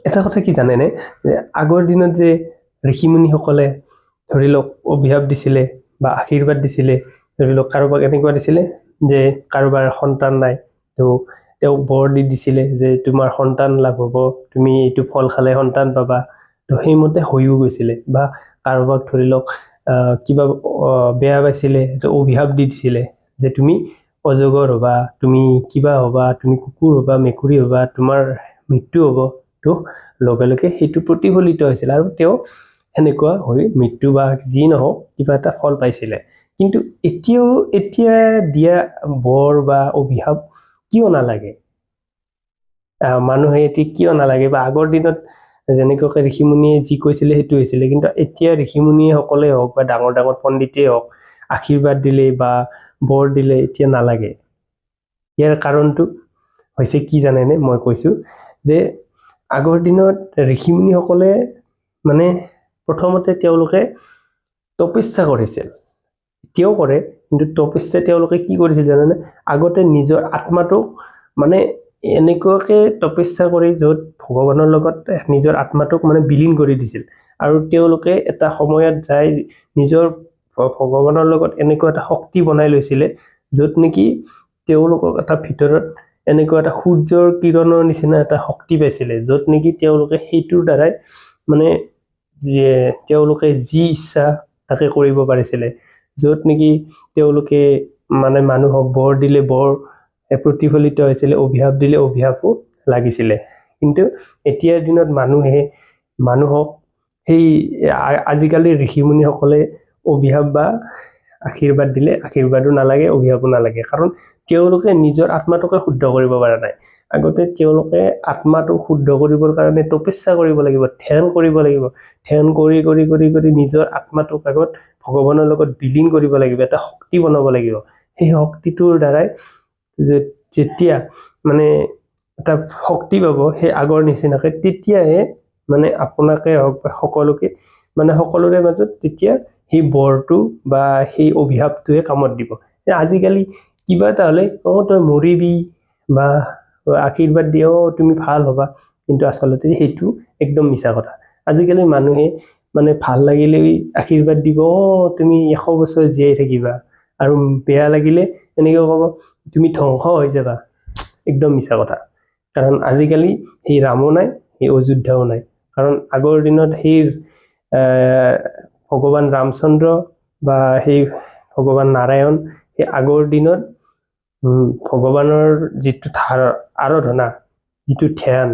এটা কথা কি জানেনে যে আগৰ দিনত যে ঋষিমুনিসকলে ধৰি লওক অভিশাপ দিছিলে বা আশীৰ্বাদ দিছিলে ধৰি লওক কাৰোবাক এনেকুৱা দিছিলে যে কাৰোবাৰ সন্তান নাই তো তেওঁক বৰ দি দিছিলে যে তোমাৰ সন্তান লাভ হ'ব তুমি এইটো ফল খালে সন্তান পাবা তো সেইমতে হৈও গৈছিলে বা কাৰোবাক ধৰি লওক কিবা বেয়া পাইছিলে তো অভিশাপ দি দিছিলে যে তুমি অজগৰ হ'বা তুমি কিবা হ'বা তুমি কুকুৰ হ'বা মেকুৰী হ'বা তোমাৰ মৃত্যু হ'ব তো লগে লগে সেইটো প্ৰতিফলিত হৈছিল আৰু তেওঁ সেনেকুৱা হৈ মৃত্যু বা যি নহওক কিবা এটা ফল পাইছিলে কিন্তু এতিয়া দিয়া বৰ বা অভিশাপ কিয় নালাগে মানুহে এতিয়া কিয় নালাগে বা আগৰ দিনত যেনেকৈ ঋষিমুনিয়ে যি কৈছিলে সেইটো হৈছিলে কিন্তু এতিয়া ঋষিমুনিসকলে হওক বা ডাঙৰ ডাঙৰ পণ্ডিতেই হওক আশীৰ্বাদ দিলে বা বৰ দিলে এতিয়া নালাগে ইয়াৰ কাৰণটো হৈছে কি জানেনে মই কৈছো যে আগৰ দিনত ঋষিমুনিসকলে মানে প্ৰথমতে তেওঁলোকে তপস্যা কৰিছিল এতিয়াও কৰে কিন্তু তপস্যা তেওঁলোকে কি কৰিছিল জানেনে আগতে নিজৰ আত্মাটোক মানে এনেকুৱাকে তপস্যা কৰি য'ত ভগৱানৰ লগত নিজৰ আত্মাটোক মানে বিলীন কৰি দিছিল আৰু তেওঁলোকে এটা সময়ত যায় নিজৰ ভগৱানৰ লগত এনেকুৱা এটা শক্তি বনাই লৈছিলে য'ত নেকি তেওঁলোকক এটা ভিতৰত এনেকুৱা এটা সূৰ্যৰ কিৰণৰ নিচিনা এটা শক্তি পাইছিলে য'ত নেকি তেওঁলোকে সেইটোৰ দ্বাৰাই মানে যে তেওঁলোকে যি ইচ্ছা তাকে কৰিব পাৰিছিলে য'ত নেকি তেওঁলোকে মানে মানুহক বৰ দিলে বৰ প্ৰতিফলিত হৈছিলে অভিশাপ দিলে অভিশাপো লাগিছিলে কিন্তু এতিয়াৰ দিনত মানুহক সেই আজিকালি ঋষিমুনিসকলে অভিশাপ বা আশীৰ্বাদ দিলে আশীৰ্বাদো নালাগে অভিশাপো নালাগে কাৰণ তেওঁলোকে নিজৰ আত্মাটোকে শুদ্ধ কৰিব পৰা নাই আগতে তেওঁলোকে আত্মাটো শুদ্ধ কৰিবৰ কাৰণে তপস্যা কৰিব লাগিব ধ্যান কৰিব লাগিব ধ্যান কৰি কৰি কৰি কৰি নিজৰ আত্মাটোক আগত ভগৱানৰ লগত বিলীন কৰিব লাগিব এটা শক্তি বনাব লাগিব সেই শক্তিটোৰ দ্বাৰাই যেতিয়া মানে এটা শক্তি পাব সেই আগৰ নিচিনাকে তেতিয়াহে মানে আপোনাকে হওক বা সকলোকে মানে সকলোৰে মাজত তেতিয়া সেই বৰটো বা সেই অভিশাপটোৱে কামত দিব আজিকালি কিবা এটা হ'লে তই মৰিবি বা আশীৰ্বাদ দিও তুমি ভাল হ'বা কিন্তু আচলতে সেইটো একদম মিছা কথা আজিকালি মানুহে মানে ভাল লাগিলে আশীৰ্বাদ দিব তুমি 100 বছৰ জীয়াই থাকিবা আৰু বেয়া লাগিলে এনেকৈ ক'ব তুমি ধ্বংস হৈ যাবা একদম মিছা কথা কাৰণ আজিকালি সেই ৰামো নাই সেই অযোধ্যাও নাই কাৰণ আগৰ দিনত সেই ভগৱান ৰামচন্দ্ৰ বা সেই ভগৱান নাৰায়ণ সেই আগৰ দিনত ভগৱানৰ যিটো আৰাধনা যিটো ধ্যান